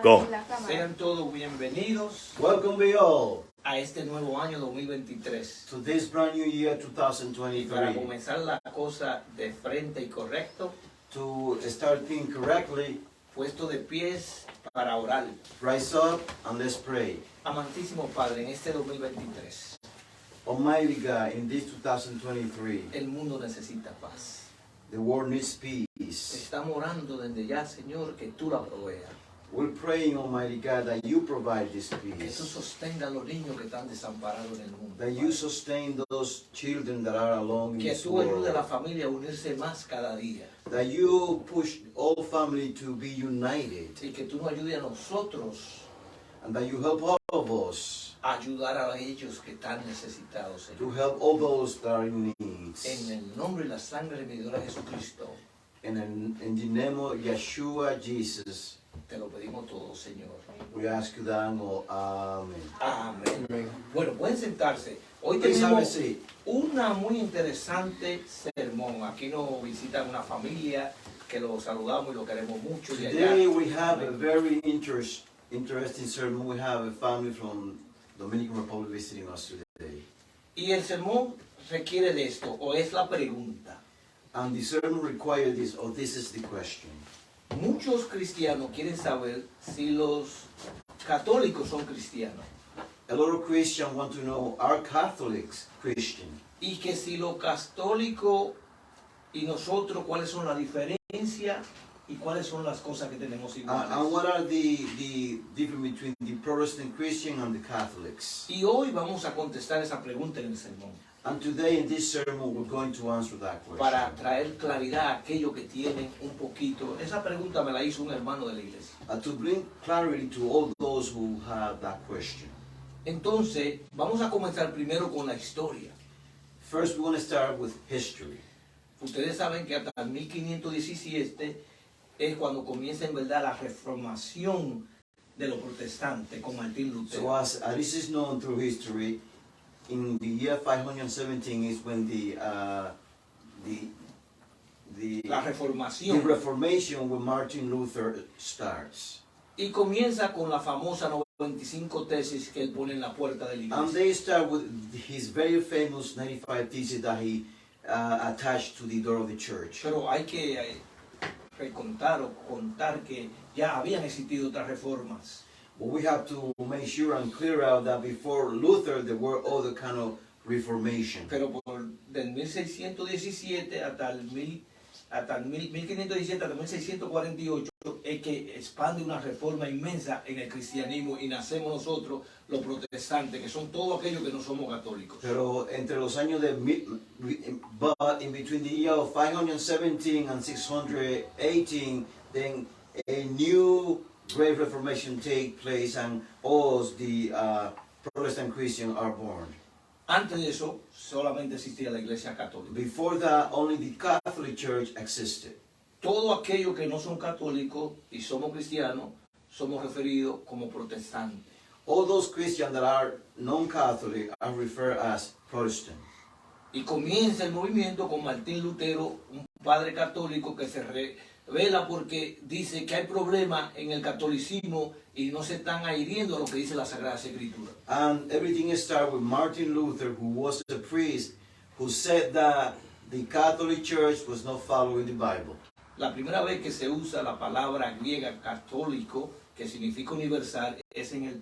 Go. Sean todos bienvenidos Welcome be all a este nuevo año 2023. to this brand new year Y para 2023. comenzar la cosa de frente y correcto, To start thinking correctly, puesto de pies para orar. rise up and let's pray. Amantísimo Padre, en este 2023, Almighty God, in this 2023, el mundo necesita paz. the world needs peace. Estamos orando desde ya, Señor, que tú la proveas. We're praying, Almighty God, that you provide this Que tú peace. sostengas a los niños que están desamparados en el mundo. That you Padre. sustain those children that are alone in Que this tú ayudes a la world. familia a unirse más cada día. That you push all family to be united. Y que tú nos ayudes a nosotros And that you help all of us a ayudar a ellos que están necesitados, to Señor. help all those that are in need. En el nombre y la sangre de mi Dios Jesucristo, And in the name of Yeshua Jesus, te lo pedimos todo, Señor. we ask you that. Amen. Amén. Bueno, pueden sentarse. Hoy Please have a tenemos seat. una muy interesante sermón. Aquí nos visita una familia que lo saludamos y lo queremos mucho. De allá. Today we have a very interesting sermon. We have a family from Dominican Republic visiting us today. Y el sermón requiere de esto, o es la pregunta. And the sermon requires this, or this is the question. Muchos cristianos quieren saber si los católicos son cristianos. A lot of Christians want to know, are Catholics Christian? Y que si los católicos y nosotros, ¿cuáles son las diferencias y cuáles son las cosas que tenemos iguales? And what are the difference between the Protestant Christian and the Catholics? Y hoy vamos a contestar esa pregunta en el sermón And today in this sermon we're going to answer that question. para traer claridad a aquellos que tienen un poquito. Esa pregunta me la hizo un hermano de la iglesia. To bring clarity to all those who have that question. Entonces, vamos a comenzar primero con la historia. First, we want to start with history. Ustedes saben que hasta el 1517 es cuando comienza en verdad la reformación de los protestantes con Martín So Lutero. as this is known through history, in the year 517 is when La the reformación. Reformation with Martin Luther starts. Y comienza con la famosa 95 tesis que él pone en la puerta de la And iglesia. they start with his very famous 95 thesis that he attached to the door of the church. Pero hay que recontar o contar que ya habían existido otras reformas. But we have to make sure and clear out that before Luther there were other kind of reformation. Pero del 1617 hasta el 1517 hasta 1648 es que expande una reforma inmensa en el cristianismo y nacemos nosotros los protestantes, que son todos aquellos que no somos católicos. Pero entre los años de but in between the year of 517 and 618, then a new great reformation take place and all the Protestant Christians are born. Antes de eso solamente existía la iglesia católica. Before that, only the Catholic Church existed. Todos aquellos que no son católicos y somos cristianos somos referidos como protestantes. All those Christians that are non-Catholic are referred as Protestant. Y comienza el movimiento con Martín Lutero, un padre católico que se revela porque dice que hay problemas en el catolicismo y no se están adhiriendo a lo que dice la Sagrada Escritura. And everything started with Martin Luther, who was a priest, who said that the Catholic Church was not following the Bible. La primera vez que se usa la palabra griega católico, que significa universal, es en el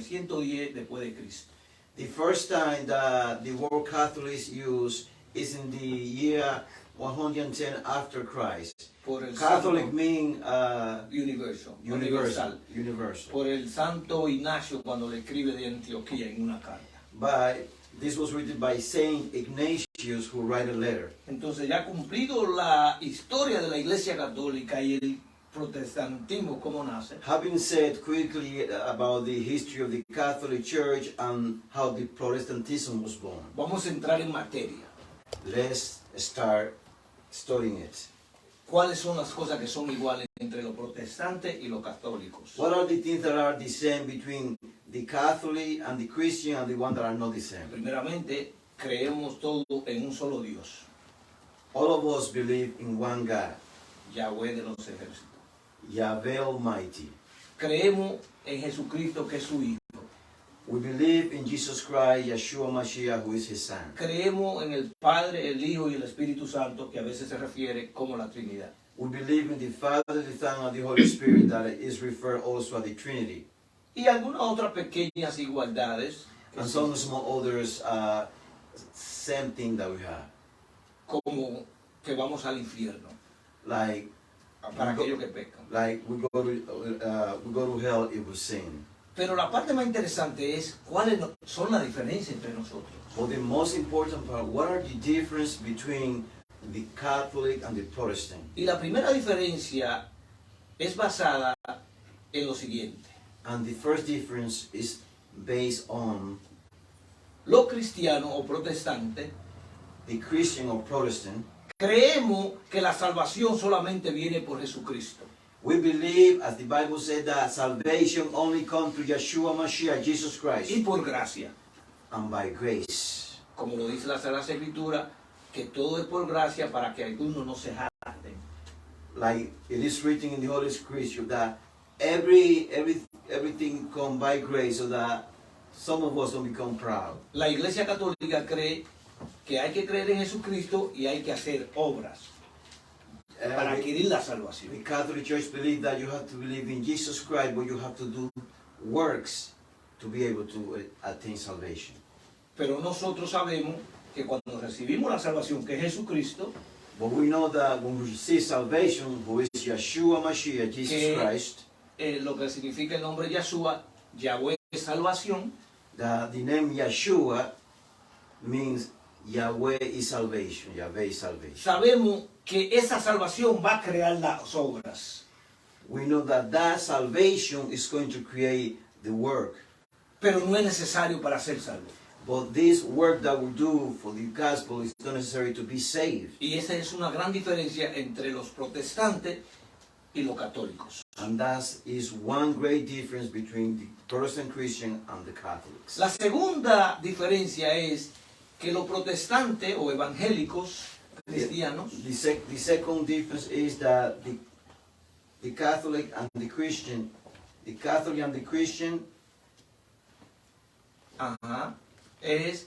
110 después de Cristo. The first time that the word Catholics used is in the year 110 after Christ. Por el Catholic santo, mean universal. universal. Por el santo Ignacio cuando le escribe de Antioquía en una carta. But this was written by Saint Ignatius, who wrote a letter. Entonces ya cumplido la historia de la Iglesia Católica y el protestantismo cómo nace, Having said quickly about the history of the Catholic Church and how the Protestantism was born, vamos a entrar en materia. let's start studying it. ¿Cuáles son las cosas que son iguales entre los protestantes y los católicos? What are the things that are the same between the Catholic and the Christian and the one that are not the same? Primeramente, creemos todos en un solo Dios, All of us believe in one God, Yahweh de los ejércitos. Yahweh Almighty. creemos en Jesucristo que es su Hijo. We believe in Jesus Christ, Yeshua Mashiach, who is his son. Creemos en el Padre, el Hijo y el Espíritu Santo, que a veces se refiere como la Trinidad. We believe in the Father, the Son, and the Holy Spirit, that is referred also as the Trinity. Y algunas otras pequeñas igualdades, que And sí, some small others, same thing that we have. como que vamos al infierno, Like, para aquellos que pecan. we go to hell if we sin. Pero la parte más interesante es cuáles son las diferencias entre nosotros. But the most important part, what are the difference between the Catholic and the Protestant? Y la primera diferencia es basada en lo siguiente. And the first difference is based on Los cristianos o protestantes the Christian or Protestant. creemos que la salvación solamente viene por Jesucristo. We believe, as the Bible said, that salvation only comes through Yeshua Mashiach, Jesus Christ, Y por gracia, and by grace. como lo dice la Sagrada Escritura, que todo es por gracia para que algunos no se jacten. Like it is written in the Holy Scripture that everything comes by grace, so that some of us don't become proud. La Iglesia Católica cree que hay que creer en Jesucristo y hay que hacer obras para adquirir la salvación. The Catholic Church believes that you have to believe in Jesus Christ, but you have to do works to be able to attain salvation. Pero nosotros sabemos que cuando recibimos la salvación, que es Jesucristo, But we know that when we receive salvation, who is Yeshua Mashiach, Jesus Que- Christ, lo que significa el nombre Yahshua, Yahweh es salvación, that the name Yeshua means Yahweh is salvation, Yahweh is salvation. sabemos que esa salvación va a crear las obras. We know that that salvation is going to create the work. Pero no es necesario para ser salvo. But this work that we do for the gospel is not necessary to be saved. Y esa es una gran diferencia entre los protestantes y los católicos. And that is one great difference between the Protestant Christian and the Catholics. La segunda diferencia es que los protestantes o evangélicos cristianos The second difference is that the Catholic and the Christian, es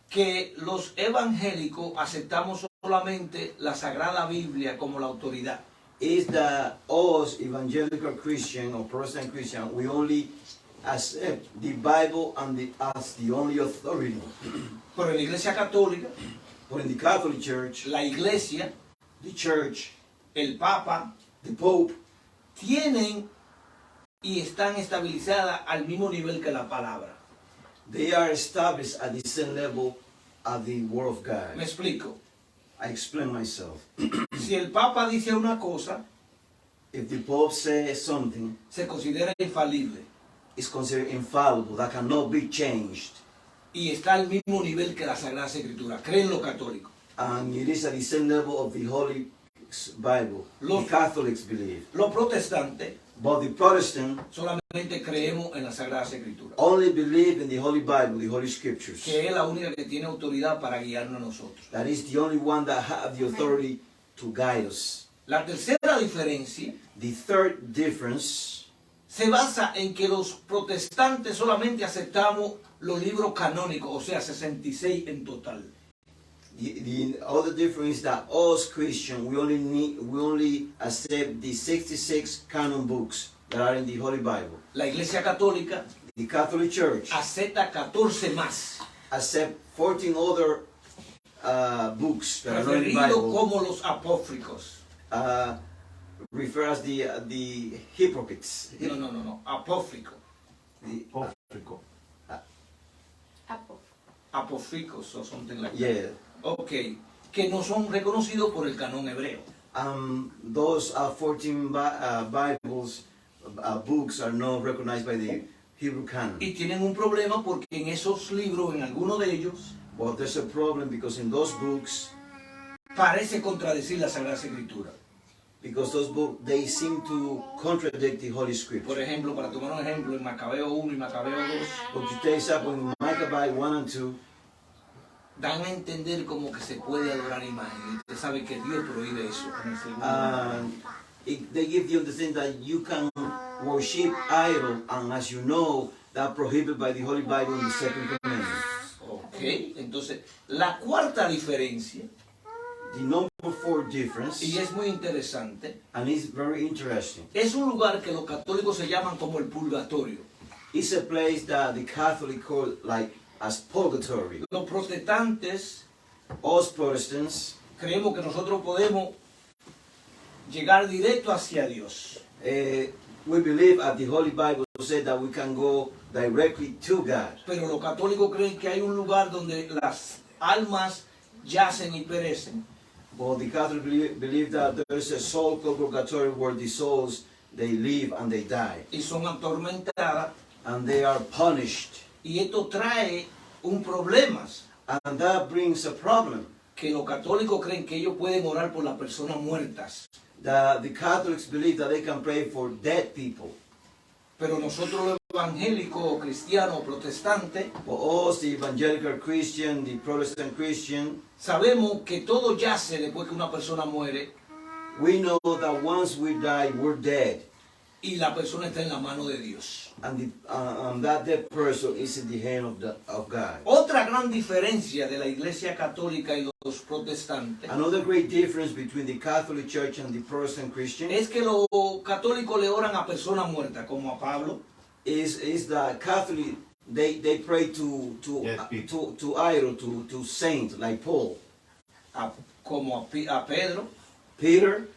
que los evangélicos aceptamos solamente la Sagrada Biblia como la autoridad. is that us evangelical Christian or Protestant Christian, we only accept the Bible as the only authority. Pero en la Iglesia Católica, But in the Catholic Church, la Iglesia, the Church, el Papa, the Pope, tienen y están estabilizadas al mismo nivel que la palabra. they are established at the same level as the Word of God. Me explico. I explain myself. Si el Papa dice una cosa, If the Pope says something, se considera infalible it's considered infallible, that cannot be changed. y está al mismo nivel que la Sagrada Escritura. Creen los católicos. And it is at the same level of the Holy Bible. Los- The Catholics believe. Los protestantes But the Protestant solamente creemos en la Sagrada Escritura, only believe in the Holy Bible, the Holy Scriptures. que es la única que tiene autoridad para guiarnos a nosotros. That is the only one that have the authority to guide us. La tercera diferencia The third difference se basa en que los protestantes solamente aceptamos los libros canónicos, o sea, 66 en total. The other difference is that us Christians we only accept the 66 canon books that are in the Holy Bible. La Iglesia Católica The Catholic Church acepta 14 más, accept 14 other books that are not in the referidos Bible. como los apócrifos. Refer as the hypocrites. No, apócrifo. The, Apócrifos o something like that. yeah. Ok, que no son reconocidos por el canon hebreo. Those 14 Bibles, books are not recognized by the Hebrew canon. Y tienen un problema porque en esos libros, en algunos de ellos, But there's a problem because in those books, parece contradecir la Sagrada Escritura. because those books, they seem to contradict the Holy Por Scripture. ejemplo, para tomar un ejemplo, en Macabeo 1 y Macabeo 2, But to take example, in Maccabees 1 and 2, dan a entender como que se puede adorar imagen. Y usted sabe que Dios prohíbe eso en el segundo. they give you understand that you can worship idol, and as you know, that prohibited by the Holy Bible in the second commandment. Ok, entonces la cuarta diferencia, The number 4 difference, y es muy interesante, and it's very interesting. es un lugar que los católicos se llaman como el purgatorio. It's a place that the Catholic call like as purgatory. Los protestantes Us Protestants, creemos que nosotros podemos llegar directo hacia Dios. we believe that the Holy Bible said that we can go directly to God. Pero los católicos creen que hay un lugar donde las almas yacen y perecen. But the Catholic believe that there is a soul called purgatory where the souls, they live and they die. Y son atormentadas. And they are punished. Y esto trae un problema. And that brings a problem. Que los católicos creen que ellos pueden orar por las personas muertas. The Catholics believe that they can pray for dead people. Pero nosotros los evangélicos, cristianos, protestantes, For us, the evangelical Christian, the Protestant Christian, sabemos que todo yace después que una persona muere we know that once we die, we're dead. y la persona está en la mano de Dios. And that dead person is in the hand of God. Otra gran diferencia de la Iglesia Católica y los protestantes Another great difference between the Catholic Church and the Protestant Christian es que los católicos le oran a personas muertas, como a Pablo, is that Catholic they pray to idol, to saints like Paul, como a Pedro, Peter,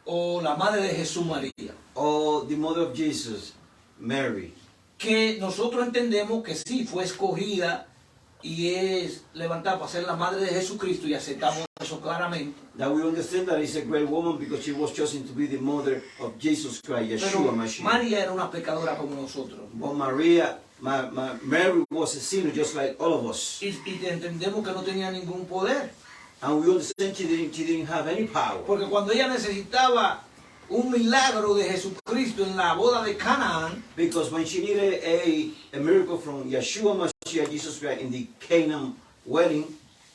o la Madre de Jesús María. or the Mother of Jesus, Mary. Que nosotros entendemos que sí fue escogida y es levantada para ser la Madre de Jesucristo y aceptamos eso claramente. That we understand that is a great woman because she was chosen to be the mother of Jesus Christ, Pero Yeshua Mashiach. María era una pecadora como nosotros. But Mary was a sinner just like all of us. Y entendemos que no tenía ningún poder. And we understand she didn't have any power. Porque cuando ella necesitaba un milagro de Jesucristo en la boda de Canaán, Because when she needed a miracle from Yeshua Mashiach, Jesus Christ, in the Canaan wedding,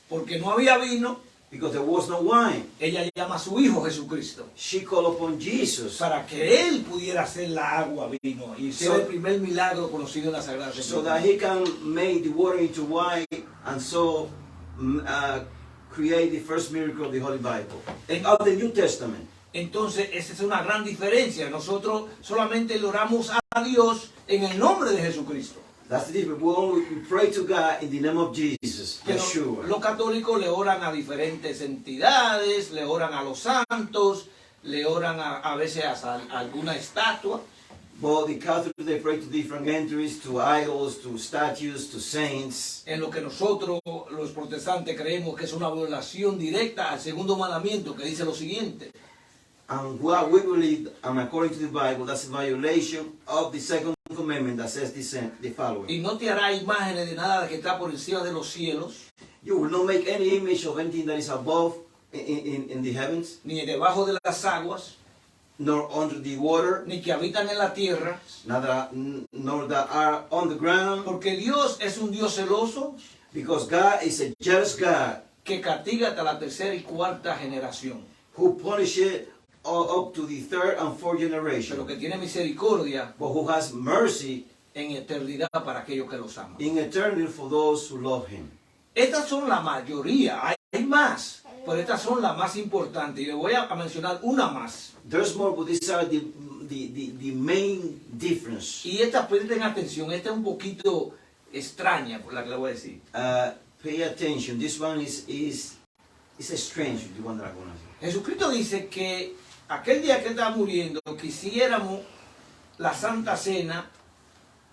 porque no había vino, because there was no wine, ella llama a su hijo Jesucristo she called upon Jesus para que él pudiera hacer la agua vino y ser el primer milagro conocido en la Sagrada so Escritura. that he can make the water into wine and so create the first miracle of the Holy Bible, of the New Testament. Entonces, esa es una gran diferencia. Nosotros solamente le oramos a Dios en el nombre de Jesucristo. That's the difference. We pray to God in the name of Jesus, Pero Yeshua. los católicos le oran a diferentes entidades, le oran a los santos, le oran a veces a alguna estatua. But the Catholics, they pray to different entities, to idols, to statues, to saints. En lo que nosotros, los protestantes, creemos que es una violación directa al segundo mandamiento, que dice lo siguiente: And what we believe, and according to the Bible, that's a violation of the second commandment that says the following. y no te hará imágenes de nada que está por encima de los cielos, You will not make any image of anything that is above in the heavens, ni debajo de las aguas, nor under the water, ni que habitan en la tierra, nor that are on the ground, porque Dios es un Dios celoso because God is a jealous God que castiga hasta la tercera y cuarta generación, who punishes up to the third and fourth pero generation, que tiene misericordia but who has mercy en eternidad para aquellos que los aman. in eternity for those who love Him. Estas son la mayoría, hay más, pero estas son las más importantes. Y le voy a mencionar una más. There's more, but these are the main difference. Y esta, presten atención, esta es un poquito extraña, por la que le voy a decir. Pay attention. This one is a strange, the one that I'm going to say. Jesucristo dice que aquel día que estaba muriendo, quisiéramos la Santa Cena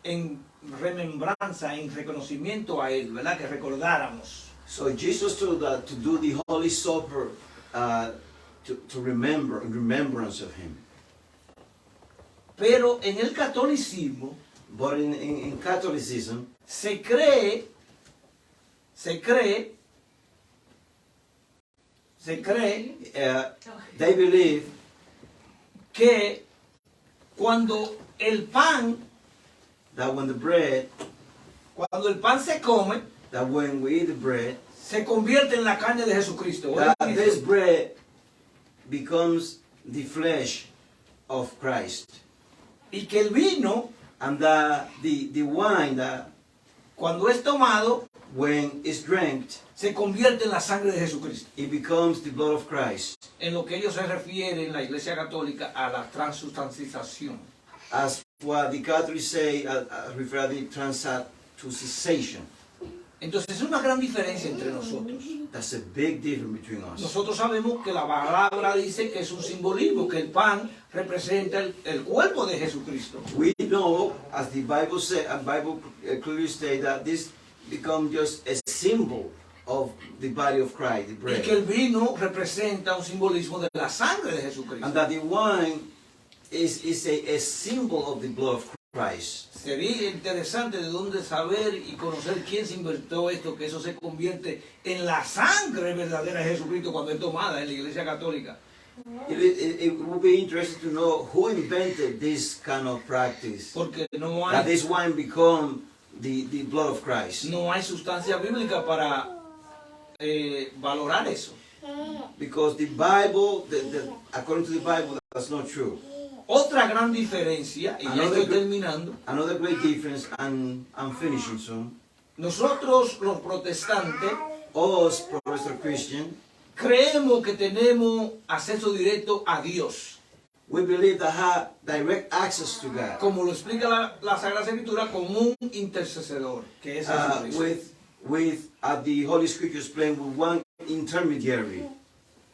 en remembranza, en reconocimiento a Él, ¿verdad? Que recordáramos. So Jesus told that to do the Holy Supper to remember, in remembrance of Him. Pero en el catolicismo But in Catholicism, se cree, they believe que cuando el pan that when el pan se come, that when we eat the bread, se convierte en la carne de Jesucristo. that this bread becomes the flesh of Christ. Y que el vino, and the wine that cuando es tomado, when it's drank, se convierte en la sangre de Jesucristo. it becomes the blood of Christ. En lo que ellos se refieren, la Iglesia Católica, a la transustanciación. As what the Catholics say, refer to the transubstantiation. Entonces es una gran diferencia entre nosotros. That's a big difference between us. Nosotros sabemos que la palabra dice que es un simbolismo, que el pan representa el cuerpo de Jesucristo. We know, as the Bible says, Bible clearly states that this becomes just a symbol of the body of Christ, the Y que bread, el vino representa un simbolismo de la sangre de and Jesucristo. that the wine is a symbol of the blood of Christ. Sería interesante de dónde saber y conocer quién se inventó esto, que eso se convierte en la sangre verdadera de Jesucristo cuando es tomada en la Iglesia Católica. It would be interesting to know who invented this kind of practice, Porque that this wine become the blood of Christ. no hay sustancia bíblica para valorar eso. Because the Bible, according to the Bible, that's not true. Otra gran diferencia, y ya estoy terminando, Another great difference, and I'm finishing soon. nosotros los protestantes Us, Protestant Christian, creemos que tenemos acceso directo a Dios, we believe that have direct access to God. como lo explica la Sagrada Escritura, como un intercesor, que es Jesucristo. With the Holy Scriptures playing with one intermediary.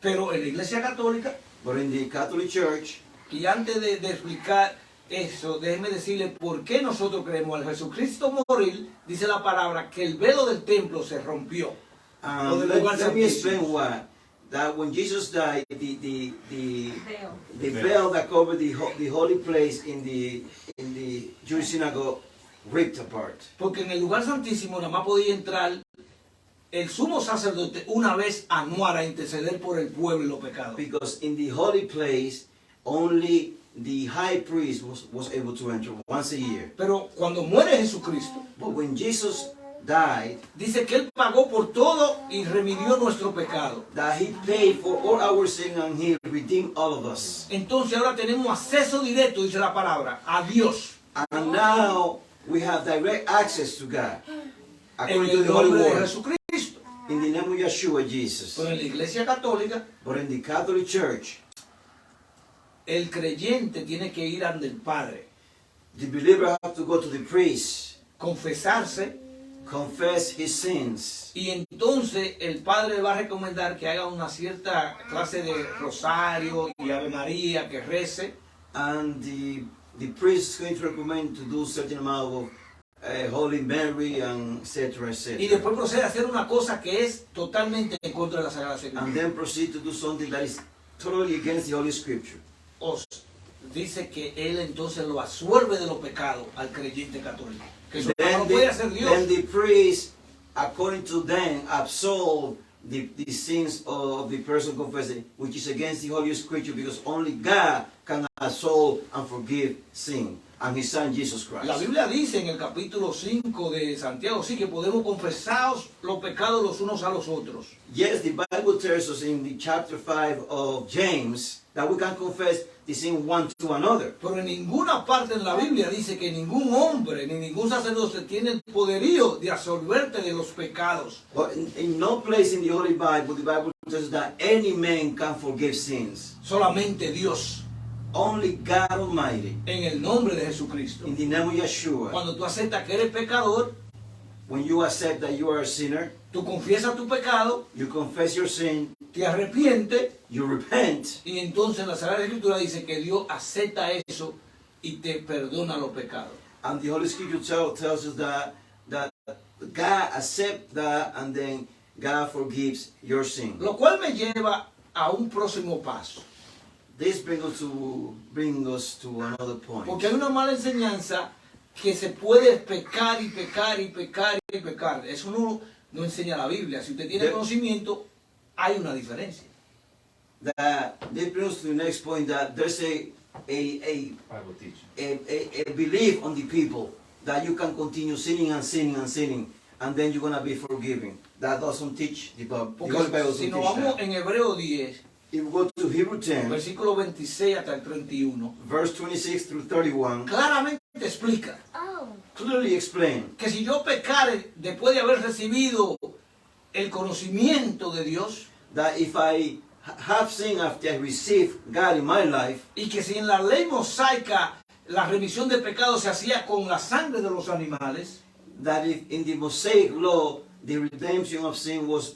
Pero en la Iglesia Católica, But in the Catholic Church, y antes de explicar eso, déjeme decirle por qué nosotros creemos al Jesucristo morir, dice la palabra que el velo del templo se rompió. let me explain why. That when Jesus died, the veil that covered the holy place in the Jewish synagogue ripped apart. Porque en el lugar santísimo nada más podía entrar el sumo sacerdote una vez anual a interceder por el pueblo y los pecados. Because in the holy place, only the high priest was able to enter once a year. Pero cuando muere Jesucristo, But when Jesus died, dice que Él pagó por todo y remitió nuestro pecado. that he paid for all our sin and he redeemed all of us. Entonces ahora tenemos acceso directo, dice la palabra, a Dios. And now we have direct access to God. En According to el the Holy nombre de Word. Jesucristo. In the name of Yeshua, Jesus. Pero en la Iglesia Católica, But in the Catholic Church, el creyente tiene que ir ante el Padre, the believer has to go to the priest, confesarse, confess his sins. y entonces el Padre le va a recomendar que haga una cierta clase de rosario y Ave María, que rece. And the priest is going to recommend to do certain amount of Holy Mary and etc. Y etc. después procede a hacer una cosa que es totalmente en contra de la Sagrada And Escritura. then proceed to do something that is totally against the Holy Scripture. Os dice que Él entonces lo absuelve de los pecados al creyente católico. Que eso no puede hacer Then Dios. the priest, according to them, absolve the sins of the person confessing, which is against the Holy Scripture, because only God can absolve and forgive sin, and His Son Jesus Christ. La Biblia dice en el capítulo 5 de Santiago, sí, que podemos confesar los pecados los unos a los otros. Yes, the Bible tells us in the chapter 5 of James that we can confess the sin one to another. Pero en ninguna parte en la Biblia dice que ningún hombre ni ningún sacerdote tiene el poderío de absolverte de los pecados. But in no place in the Holy Bible, the Bible tells us that any man can forgive sins. Solamente Dios, Only God Almighty, en el nombre de Jesucristo. in the name of Yeshua. Cuando tú aceptas que eres pecador, When you accept that you are a sinner, tú confiesas tu pecado, you confess your sin, te arrepientes, you repent, y entonces la Sagrada Escritura dice que Dios acepta eso y te perdona los pecados. and the Holy Scripture tells us that God accepts that, and then God forgives your sin. Lo cual me lleva a un próximo paso. This brings us to another point. Porque hay una mala enseñanza que se puede pecar y pecar y pecar y pecar. Eso no enseña la Biblia. Si usted tiene conocimiento, hay una diferencia. This brings us to the next point, that there's a Bible teaching. belief on the people that you can continue sinning and sinning and sinning, and then you're going to be forgiven. That doesn't teach the Bible. The Holy Bible Porque si doesn't nos teach vamos that. en Hebreo 10, if we go to Hebrew 10, versículo 26 hasta el 31, verse 26 through 31, claramente explica clearly explain que si yo pecare después de haber recibido el conocimiento de Dios, that if I have sinned after I received God in my life, y que si en la ley mosaica la remisión de pecados se hacía con la sangre de los animales, that if in the Mosaic law the redemption of sin was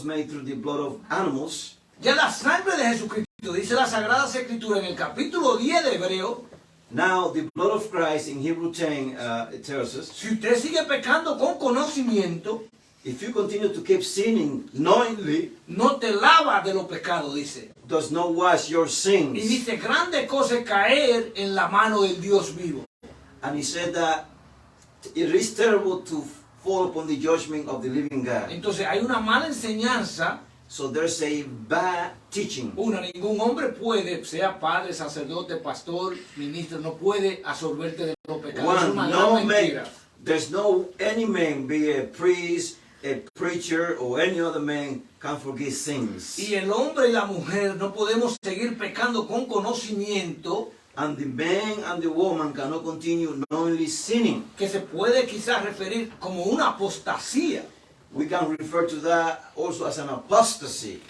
made through the blood of animals, ya la sangre de Jesucristo, dice la Sagrada Escritura en el capítulo 10 de Hebreo, now the blood of Christ in Hebrew 10 it tells us, si usted sigue pecando con conocimiento, if you continue to keep sinning knowingly, no te lava de los pecados, dice. does not wash your Y sins. dice, grande cosa es caer en la mano del Dios vivo. And he said that it is terrible to fall upon the judgment of the living God. Entonces hay una mala enseñanza. So there's a bad teaching. Ningún hombre puede, sea padre, sacerdote, pastor, ministro, no puede absorberte de los pecados. Es una gran mentira. There's no any man, be a priest, a preacher, or any other man, can forgive sins. Y el hombre y la mujer no podemos seguir pecando con conocimiento, And the man and the woman cannot continue knowingly sinning. que se puede quizás referir como una apostasía. We can refer to that also as an apostasy.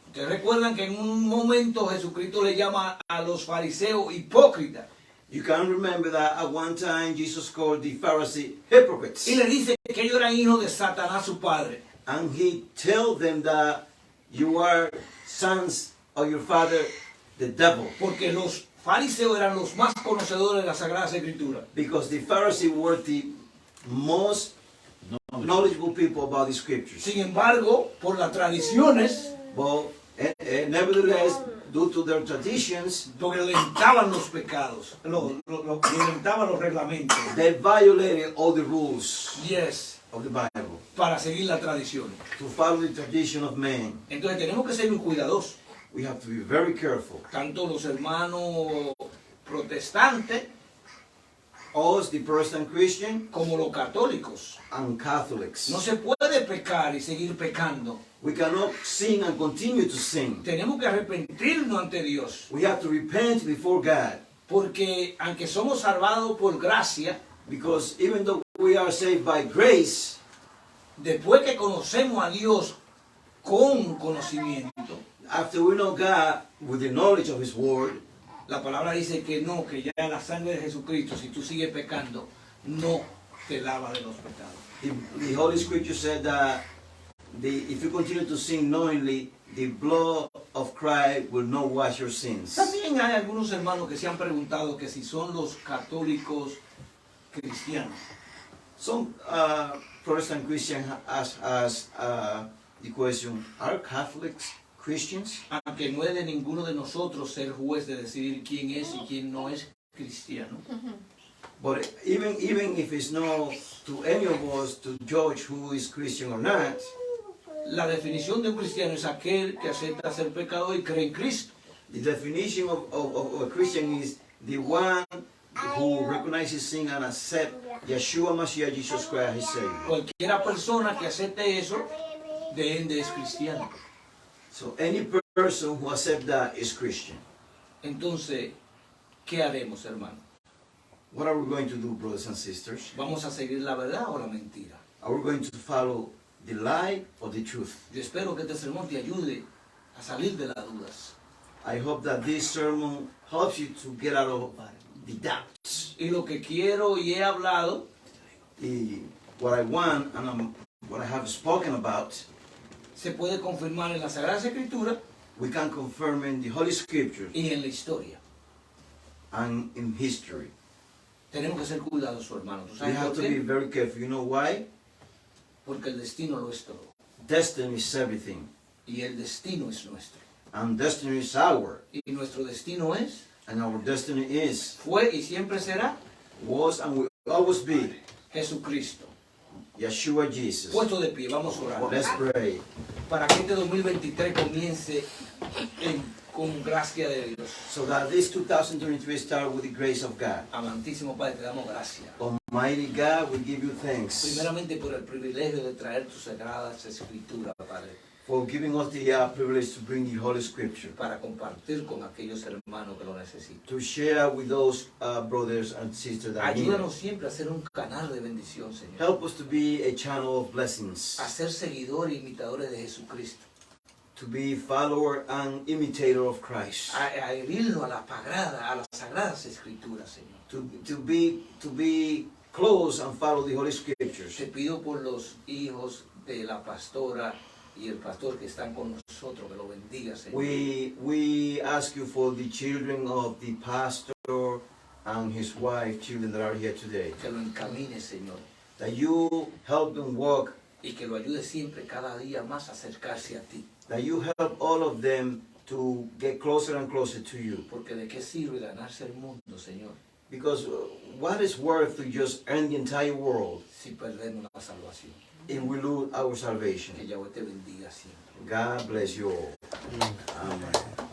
Ustedes recuerdan que en un momento Jesucristo le llama a los fariseos hipócritas. You can remember that at one time Jesus called the Pharisees hypocrites. Y le dice que ellos eran hijos de Satanás su padre. And he told them that you are sons of your father, the devil. Porque los fariseos eran los más conocedores de las Sagradas Escrituras. Because the Pharisees were the most knowledgeable people about the scriptures. Sin embargo, por las tradiciones, But nevertheless, due to their traditions, violentaban los pecados, violentaban los reglamentos. they violated all the rules Yes, of the Bible para seguir la tradición. to follow the tradition of man. Entonces tenemos que ser muy cuidadosos. We have to be very careful. Tanto los hermanos protestantes Us, the Protestant Christian, como los católicos. and Catholics. No se puede pecar y seguir pecando. We cannot sin and continue to sin. Tenemos que arrepentirnos ante Dios. We have to repent before God. Porque aunque somos salvados por gracia, Because even though we are saved by grace, después que conocemos a Dios con conocimiento, after we know God with the knowledge of His Word, la palabra dice que no, que ya la sangre de Jesucristo, si tú sigues pecando, no te lava de los pecados. the Holy Scripture said that if you continue to sin knowingly, the blood of Christ will not wash your sins. También hay algunos hermanos que se han preguntado que si son los católicos cristianos. Some Protestant Christians ask the question, are Catholics Christians? Aunque no es de ninguno de nosotros ser juez de decidir quién es y quién no es cristiano. But even if it's not to any of us to judge who is Christian or not, La definición de un cristiano es aquel que acepta ser pecador y cree en Cristo. the definition of a Christian is the one who recognizes sin and accepts Yeshua Mashiach, Jesus Christ, His Savior. Cualquiera persona que acepte eso, de ende es cristiano. So any person who accepts that is Christian. Entonces, ¿qué haremos, hermano? What are we going to do, brothers and sisters? ¿Vamos a seguir la verdad o la mentira? Are we going to follow the lie or the truth? Yo espero que este sermón te ayude a salir de las dudas. I hope that this sermon helps you to get out of the doubts. Y lo que quiero y he hablado What I want and what I have spoken about, se puede confirmar en la Sagrada Escritura we can confirm in the Holy Scripture y en la historia. and in history. Tenemos que ser cuidadosos, hermano. ¿Tú We sabes have por to be qué? very careful. You know why? Porque el destino lo es todo. Destiny is everything. Y el destino es nuestro. And destiny is ours. Y nuestro destino es, And our destiny is, fue y siempre será was, and will always be Jesucristo. Yeshua Jesus. Puesto de pie, vamos a orar. Let's pray. Para que este 2023 comience con gracia de Dios. So that this 2023 start with the grace of God. Amantísimo Padre, te damos gracias. Almighty God, we give you thanks. Primeramente por el privilegio de traer tus sagradas escrituras, Padre. for giving us the privilege to bring the Holy Scripture, para compartir con aquellos hermanos que lo necesitan. to share with those brothers and sisters that need it. Ayúdanos siempre a ser un canal de bendición, Señor. Help us to be a channel of blessings, A ser seguidores e imitadores de Jesucristo. to be follower and imitator of Christ, A herirnos a las sagradas escrituras, Señor. to be close and follow the Holy Scriptures. Te pido por los hijos de la pastora y el pastor que están con nosotros, que lo bendiga, Señor. We ask you for the children of the pastor and his wife, children that are here today, Que lo encamine, Señor. that you help them walk, Y que lo ayude siempre, cada día más, a acercarse a ti. that you help all of them to get closer and closer to you. Porque de qué sirve ganarse el mundo, Señor, Because what is worth to just earn the entire world si perdemos la salvación. if we lose our Que salvation? Yahweh te bendiga siempre. God bless you all. Amen.